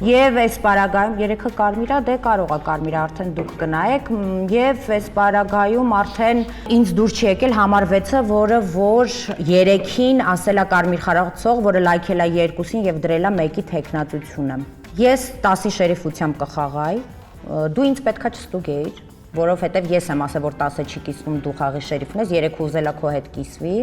եւ այս պարագայում 3-ը կարմիր է, դե կարող է կարմիրը արդեն դուք կնայեք, եւ այս պարագայում արդեն ինձ դուր չի եկել համար 6-ը, որը որ 3-ին ասել է կարմիր խաղացող, որը լայքել է 2-ին եւ դրել է 1-ի տեխնատությունը։ Ես 10-ի շերիֆությամբ կխաղայի, դու ինձ պետքա չստուգեիր։ որովհետև ես եմ ասել, որ 10-ը չի կիսվում, դու խաղի շերիֆն ես, 3 ուզելա քո հետ կիսվի։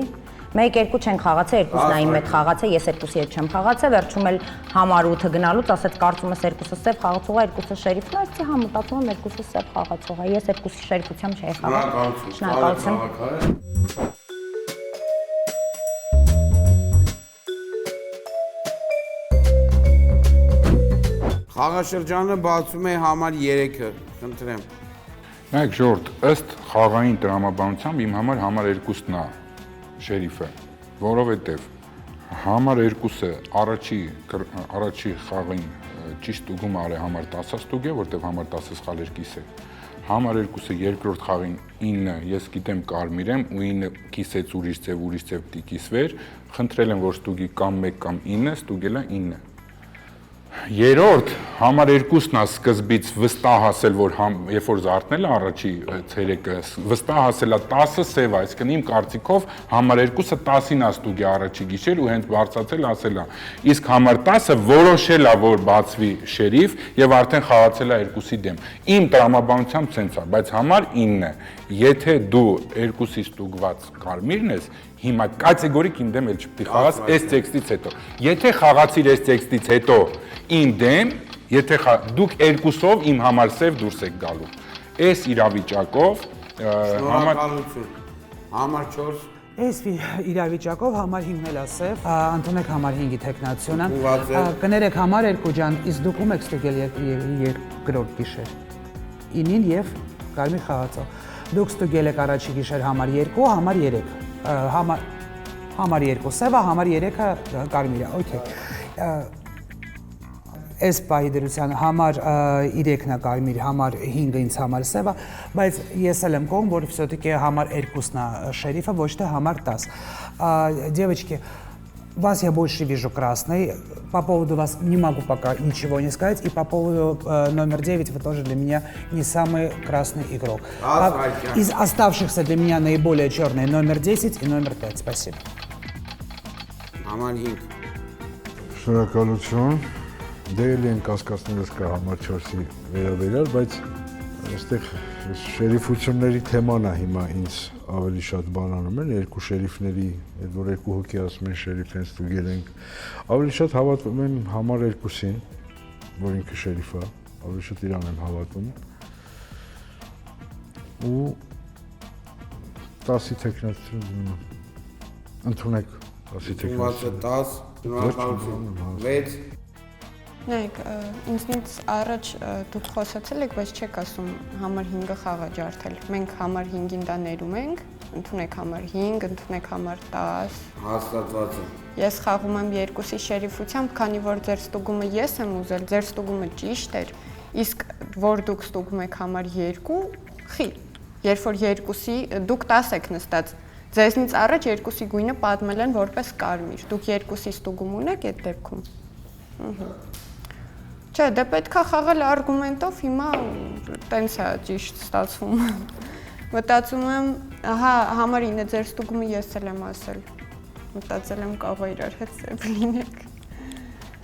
1-2 չեն խաղացել, երկուսն այն մեծ խաղացել, ես երկուսի հետ չեմ խաղացել, վերջում էլ համար 8-ը գնալուց ասեց կարծում ես երկուսը սև խաղացող է, երկուսը շերիֆն է, այսի հա մտածում եմ երկուսը սև խաղացող է, ես երկուսի շերիֆությամբ չէի խաղալ։ Շնորհակալություն։ Խաղաշրջանը բացում է համար 3-ը, խնդրեմ։ Նայեք Ժորդ, ըստ խաղային տրամաբանությամբ իմ համար 2-ն է շերիֆը, որովհետև համար 2-ը առաջի խաղին ճիշտ ստուգում արի համար 10 ստուգ է, որտեղ համար 10-ը սխալ էր կիսել։ Համար 2-ը երկրորդ խաղին 9, ես գիտեմ կարմիր եմ ու 9 կիսեց ուրիշ ձև պիտի կիսվեր, խնդրել եմ որ ստուգի կամ 1 կամ 9, ստուգել է 9։ Երորդ համար 2-ն է սկզբից վստահ ասել, որ երբ որ զարթնել է առաջի ցերեկը, վստահ ասել է 10-ը սև է, այսինքն իմ կարծիքով համար 2-ը 10-ին է ստուգի առաջի գիշեր ու հենց բարձրացել ասել է։ Իսկ համար 10-ը որոշել է, որ բացվի շերիֆ եւ արդեն խաղացել է 2-ի դեմ։ Իմ տրամաբանությամբ սենց է, բայց համար 9 է։ Եթե դու 2-ի ստուգված կարմիրն ես, հիմա կատեգորիկ իմ դեմ էլ չպետք է խաղաս այս տեքստից հետո։ Եթե խաղացիր այս տեքստից հետո իմ դեմ, եթե դուք 2-ով իմ համար սև դուրս եք գալու։ Այս իրավիճակով Շնորհակալություն։ Համար 4 Այս իրավիճակով համար 5-ն էլ ասև, ընդունեք համար 5-ի տեխնացիոնը, կներեք համար 2 ջան, իսկ դուք ում եք ստուգել երկրորդ գիշեր, 9-ին և կարմիր խաղացող, դուք ստուգել եք առաջի գիշեր համար 2, համար 3, համար 2 սևա, համար 3-ը կարմիր է, օքեյ, այս պահի դրության համար 3-ն է կարմիր, համար 5-ը ինձ համար սև է, բայց ես էլ եմ կողմ, որ все-таки համար 2-ն է шерифа, ոչ թե համար 10. Девочки, вас я больше вижу красный, по поводу вас не могу пока ничего не сказать, и по поводу номер 9 вы тоже для меня не самый красный игрок. Из оставшихся для меня наиболее черные номер 10 и номер 5. Спасибо. Համար 5 Շնորհակալություն։ Դե էլի են կասկածներս կա համար 4-ի վերաբերյալ, բայց այստեղ շերիֆությունների թեման է հիմա ինձ ավելի շատ բանանում են, երկու շերիֆների, այդ որ երկու հոգի ասում են շերիֆ են ստուգել ենք, ավելի շատ հավատում եմ համար 2-ին, որ ինքը շերիֆ է, ավելի շատ իրան եմ հավատում, ու 10-ի տեխնացիոն ընդունեք 10-ի տեխնացիոն 10, շնորհակալություն 6 Նայեք, ինձնից առաջ դուք խոսացել եք, բայց չեք ասում համար 5-ը խաղա ջարդել։ Մենք համար 5-ին դա ներում ենք, ընդունեք համար 5, ընդունեք համար 10։ Հաստատված է։ Ես խաղում եմ 2-ի շերիֆությամբ, քանի որ ձեր ստուգումը ես եմ ուզել, ձեր ստուգումը ճիշտ էր, իսկ որ դուք ստուգում եք համար 2, խի, երբ որ 2-ի դուք 10 եք նստած, ձեզնից առաջ 2-ի գույնը պատմել են որպես կարմիր։ Դուք 2-ի ստուգում ունեք այդ դեպքում։ Չէ, դե պետք է խաղալ արգումենտով, հիմա տենց է ճիշտ ստացվում։ Մտածում եմ, ահա համար 9-ը ձեր ստուգումը ես էլ եմ ասել։ Մտածել եմ կարող է իրար հետ սև լինեք։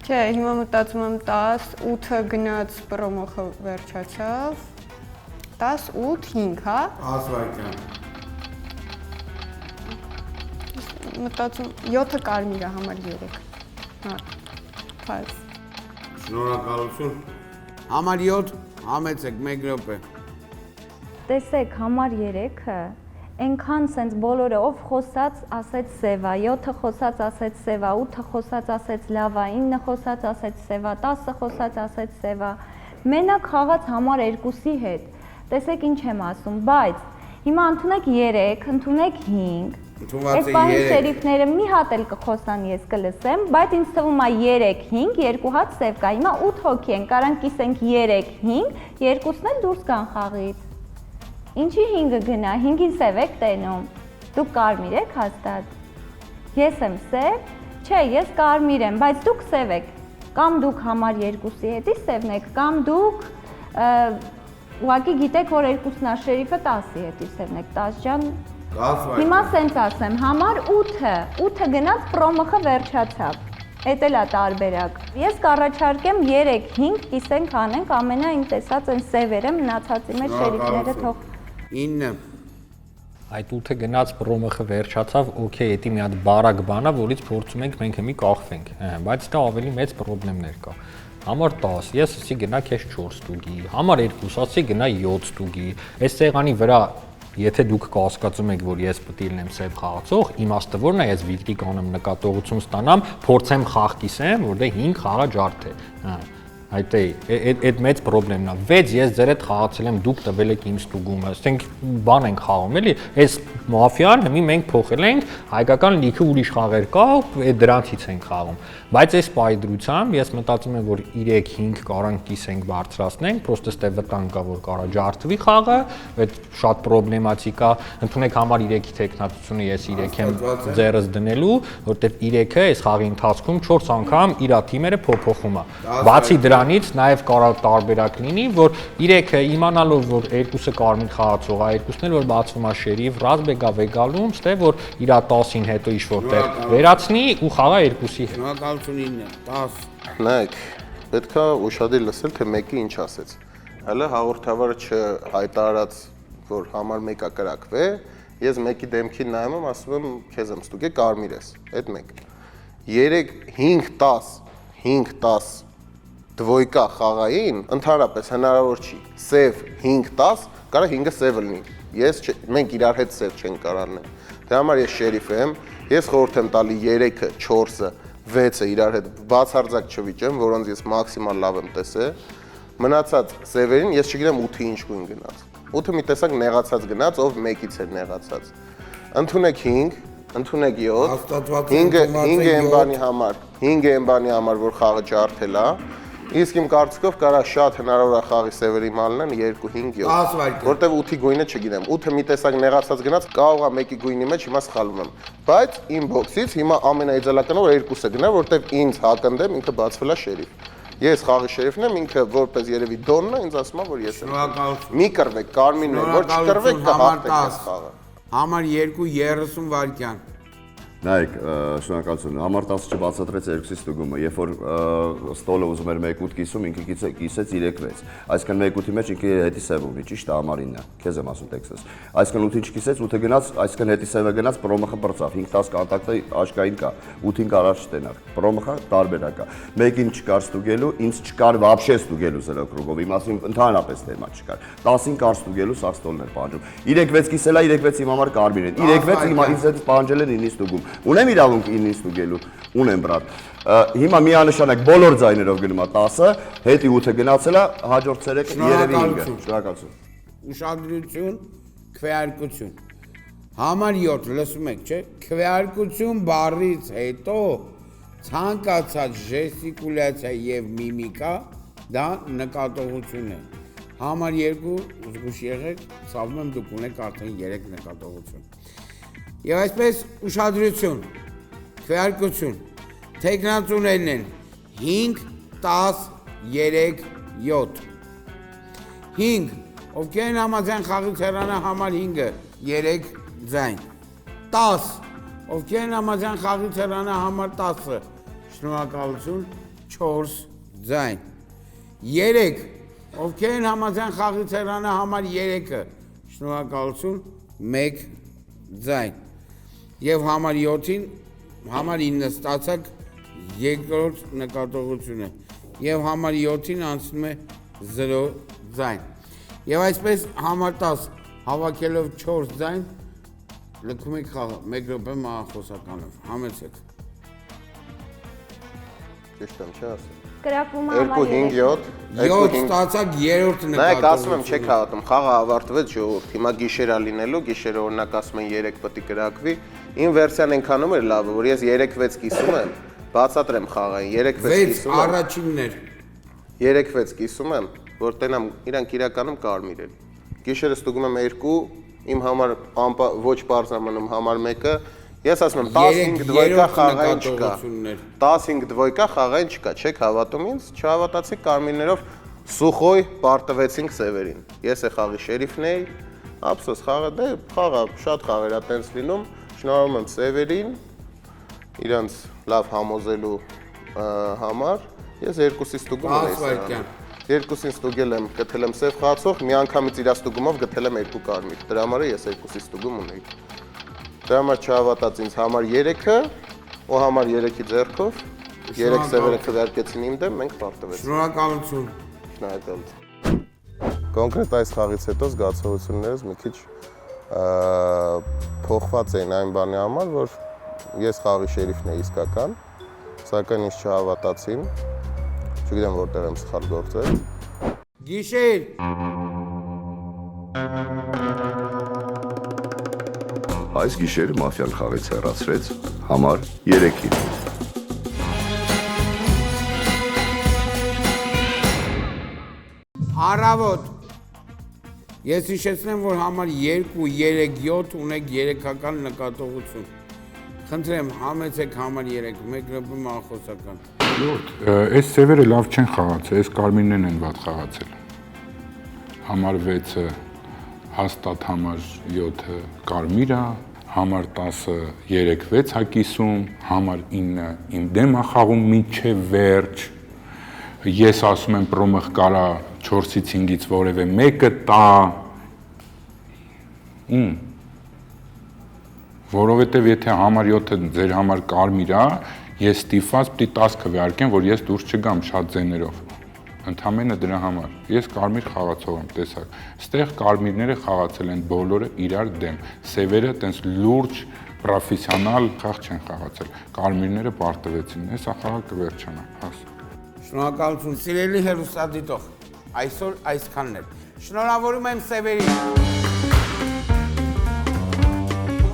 Չէ, հիմա մտածում եմ 10, 8-ը գնաց պրոմոխը վերջացավ։ 10, 8, 5, հա։ Ասվայքյան։ Մտածում 7-ը կարմիր է համար 3։ Հա։ Փաս։ Շնորհակալություն։ Համար 7, համեցեք 1 րոպե։ Տեսեք, համար 3-ը այնքան սենց բոլորը ով խոսած ասեց սևա, 7-ը խոսած ասեց սևա, 8-ը խոսած ասեց լավա, 9-ը խոսած ասեց սևա, 10-ը խոսած ասեց սևա։ Մենակ խաղաց համար 2-ի հետ։ Տեսեք ինչ եմ ասում, բայց հիմա ընդունեք 3, ընդունեք 5։ Այս պահի շերիֆները մի հատ էլ կխոսան ես կլսեմ, բայց ինձ թվում է 3, 5, 2 հատ սև կա, հիմա 8 հոգի են, կարանք կիսենք 3, 5, երկուսն էլ դուրս կան խաղից։ Ինչի 5-ը գնա, 5-ին սև եք տենում, դուք կարմիր եք հաստատ։ Ես եմ սև, չէ, ես կարմիր եմ, բայց դուք սև եք, կամ դուք համար 2-ի հետի սևն եք, կամ դուք ուղղակի գիտեք, որ երկուսնա շերիֆը 10-ի հետի սևն եք, 10 ջան։ Հիմա սենց ասեմ, համար 8-ը գնաց պրոմոխը վերջացավ, Էդ էլ է տարբերակ։ Ես կառաջարկեմ 3-5 կիսենք անենք, ամենայն տեսած այն սևերը մնացածի մեջ շերիֆները թող 9 Այդ 8-ը գնաց պրոմըխը վերջացավ, օքեյ, դա մի հատ բարակ բան է, որից փորձում ենք մենք հիմի կախվենք, բայց դա ավելի մեծ խնդիրներ կա։ Համար 10, ես ասի գնա քեզ 4 տուգի, համար 2, ասի գնա 7 տուգի։ Այս սեղանի վրա Եթե դուք կհասկացում եք, որ ես պետք է լինեմ սև խաղացող, իմաստը որն է, ես վիկտի կանեմ նկատողություն ստանամ, փորձեմ խաղ կիսեմ, որտեղ 5 խաղա ջարդ է։ Այդ մեծ խնդիրն է։ 6 ես ձեր հետ խաղացել եմ, դուք տվել եք իմ ստուգումը, ասենք բան ենք խաղում, էլի, այս մաֆիան հիմի մենք փոխել ենք, հայկական լիքը ուրիշ խաղեր կա, այդ դրանցից ենք խաղում։ Բայց այս պայդրությամբ ես մտածում եմ, որ 3-5 կարանք կիսենք բարձրացնենք, պրոստը ստե վտանգ կա, որ կարա ջարդվի խաղը, այդ շատ պրոբլեմատիկ է։ Ընդունեք համար 3-ի տեխնատությունը ես 3 եմ ձեռս դնելու, որտեղ 3-ը այս խաղի ընթացքում 4 անգամ իր թիմերը փոփոխում է։ Բացի դրանից նաև կարող տարբերակ լինի, որ 3-ը իմանալով, որ 2-ը կարմիր խաղացող է, 2-ն էլ որ բացվում է շերիֆ, ռազմեգա վեգալում, ստե որ իր 10-ին հետո ինչ-որտեղ վերացնի ու խաղա 2-ի հետ։ 10 Նայեք, պետքա ուշադիր լսել, թե մեկը ինչ ասեց։ Հələ հաղորդավարը չհայտարարած, որ համար 1-ը կրակվե, ես մեկի դեմքին նայում եմ, ասում եմ, քեզ եմ ստուգե կարմիր ես։ Այդ մեկը։ 5-10 դվոյկա խաղային ընդհանրապես հնարավոր չի։ Սև 5-10, կարա 5-ը սևը լինի։ Մենք իրար հետ սև չենք կարող անել։ Դրա համար ես շերիֆ եմ, ես խորհուրդ եմ տալի 3-ը, 4-ը, 6-ը իրար հետ բացարձակ չվիճեմ, որոնց ես մաքսիմալ լավ եմ տեսել։ Մնացած սևերին ես չգիտեմ 8-ը ինչ գույն գնաց։ 8-ը մի տեսակ նեղացած գնաց, ով մեկից էր նեղացած։ Ընդունեք 5, ընդունեք 7, 5-ը եմ բանի համար, որ խաղը ջարդել է։ Իսկ իմ կարծիքով կարա շատ հնարավոր է խաղի սևերի մալնեն 2-5-7, որտեվ 8-ի գույնը չգիտեմ, 8-ը մի տեսակ նեղացած գնաց, կարող է 1-ի գույնի մեջ հիմա սխալում եմ, բայց իմ բոքսից հիմա ամենաիդեալականը որ 2-ը գնա, որտեվ ինձ հակընդեմ ինքը բացվել է շերիֆ։ Ես խաղի շերիֆն եմ, ինքը որպես երևի դոնն է, ինձ ասում է, որ ես եմ։ Մի կռվեք, կարմիրն է, որ չկռվեք կհաղթեք այս խաղը։ Համար 2:30 վայրկյան։ Նայեք, շնորհակալություն։ Համար 10 չբացատրեց 2-ի ստուգումը, երբ որ ստոլը ուզում էր 1-8 կիսում, ինքը կիսեց 3-6։ Այսինքն 1-8-ի մեջ ինքը հետի սև ունի, ճիշտ է, համարինն է։ Քեզ եմ ասում տեքստս։ Այսինքն 8-ին չկիսեց, 8-ը գնաց, այսինքն հետի սևը գնաց, պրոմախը բրծավ, 5-10 կոնտակտը աշկային կա, 8-ին կարար չտենար։ Պրոմախը տարբերակ է։ 1-ին չկար ստուգելու, ինձ չկար вообще ստուգելու զրո կրուգով, իմ ասում ընդհանրապես թեմա չկար։ 10-ին կար ստուգելու, սա ստոլն էր պահանջում։ 3-6 կիսելա, 3-6 իմ համար կարմիր են։ 3-6 իմ ինձ հետ պահանջել են 9-ի ստուգում։ Ունեմ իրավունք 9-ին ստուգելու, ունեմ բրատ։ Հիմա միանշանակ բոլոր ձայներով գնում է 10-ը, հետի 8-ը գնացել է, հաջորդ ցերեկը երևի 5-ը։ Շնորհակալություն։ Ուշադրություն, քվեարկություն։ Համար 7, լսում եք, չէ՞։ Քվեարկություն բառից հետո ցանկացած ժեստիկուլյացիա եւ միմիկա դա նկատողություն է։ Համար 2, զգուշ եղեք, ցավում եմ դուք ունեք արդեն 3 նկատողություն։ Եվ այսպես ուշադրություն, քվեարկություն, տեխնատուներն են 5, 10, 3, 7։ 5, ովքեր են համաձայն խաղի թերանը համար 5-ը, 3 ձայն։ 10, ովքեր են համաձայն խաղի թերանը համար 10-ը, շնորհակալություն, 4 ձայն։ 3, ովքեր են համաձայն խաղի թերանը համար 3-ը, շնորհակալություն, 1 ձայն։ Եվ համար 7-ին, համար 9 ստացակ երկրորդ նկատողությունը և համար 7-ին անցնում է 0 ձայն։ Եվ այսպես համար 10 հավաքելով 4 ձայն, լքում եք խաղը, 1 րոպե մահախոսականով, համեցեք։ Ճիշտ եմ, չէ՞ ասել։ Կրակվում է համար 7 ստացակ երրորդ նկատողությունը։ Նայեք, ասում եմ, չեք հավատում, խաղը ավարտվեց ժողովուրդ, հիմա գիշերա լինելու, գիշերը օրինակ ասում են 3 պետք է կրակվի, իմ վերսիան այնքանում էր լավը, որ ես 3-6 կիսում եմ, բացատրեմ խաղային, 3-6 կիսում եմ։ Առաջիններ։ 3-6 կիսում եմ, որ տենամ իրանք իրականում կարմիր են։ Գիշերը ստուգում եմ 2, իմ համար ոչ պարզ է մնում համար 1-ը, ես ասում եմ 15 դվոյկա խաղային չկա, 15 դվոյկա խաղային չկա, չեք հավատում ինձ, չհավատացիք կարմիրներով սուխոյ պարտվեցինք սևերին, ես է խաղի շերիֆն էի, ապսոս խաղը, դե խաղը շատ խաղեր է տենց լինում, շնորհում եմ սևերին, իրանց լավ համոզելու համար ես 2-ից ստուգում ունեի սրան։ 2-ին ստուգել եմ, գտել եմ սև խաղացող, մի անգամից իր ստուգումով գտել եմ 2 կարմիր։ Դրա համար ես 2-ից ստուգում ունեի։ Դրա համար չհավատաց ինձ համար 3-ը, ու համար 3-ի ձեռքով 3 սևերը քվեարկեցին իմ դեմ, մենք պարտվեցինք։ Շնորհակալություն։ Շնորհակալություն։ Կոնկրետ այս խաղից հետո զգացողություններս մի քիչ փոխված էին այն բանի համար, որ ես խաղի շերիֆն էի իսկական, սակայն ինձ չհավատացին, չգիտեմ որտեղ եմ սխալ գործել։ Գիշեր։ Այս գիշեր մաֆիան խաղից հեռացրեց համար 3-ին։ Առավոտ։ Ես հիշեցնեմ, որ համար 2, 3, 7 ունեք 3-ական նկատողություն։ Խնդրեմ, համեցեք համար 3, 1 րոպե մախոսական։ Այս սևերը լավ չեն խաղացել, այս կարմիրներն են վատ խաղացել։ Համար 6-ը հաստատ համար 7-ը կարմիր է, համար 10-ը 3-6 է կիսում, համար 9-ը իմ դեմ է խաղում մինչև վերջ։ Ես ասում եմ պրոմեղ կարա 4-ից 5-ից որևէ մեկը տա։ Որովհետև եթե համար 7-ը ձեր համար կարմիր է, ես ստիպված պիտի 10 քվեարկեմ, որ ես դուրս չգամ շատ ձեներով։ Ընդամենը դրա համար։ Ես կարմիր խաղացող եմ, տեսակ։ Ստեղ կարմիրները խաղացել են բոլորը իրար դեմ։ Սևերը տենց լուրջ պրոֆեսիոնալ խաղ չեն խաղացել։ Կարմիրները պարտվեցին։ Հեսա խաղը կվերջանա, հաս։ Շնորհակալություն, սիրելի հեռուստադիտող։ Այսօր այսքանն էր։ Շնորհավորում եմ սևերին։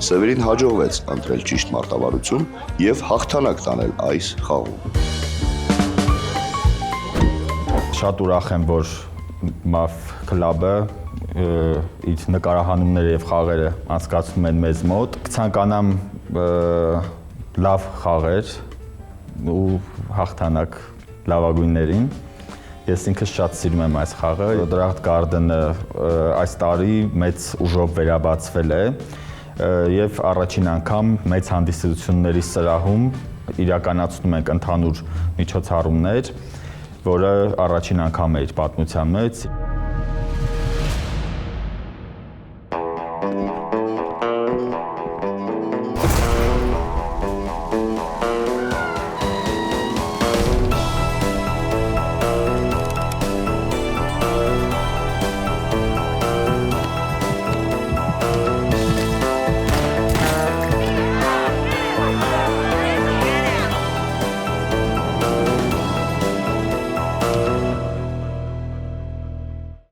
Սևերին հաջողվեց ընտրել ճիշտ մարտավարություն եւ հաղթանակ տանել այս խաղում։ Շատ ուրախ եմ, որ MAF կլաբը իր նկարահանումները եւ խաղերը անցկացնում են մեզ մոտ։ Կցանկանամ լավ խաղեր ու հաղթանակ լավագույններին։ Ես ինքս շատ սիրում եմ այս խաղը։ Draft Garden-ը այս տարի մեծ ուժով վերաբացվել է եւ առաջին անգամ մեծ հանդիսությունների սրահում իրականացնում ենք ընդհանուր միջոցառումներ, որը առաջին անգամ է իր պատմության մեջ։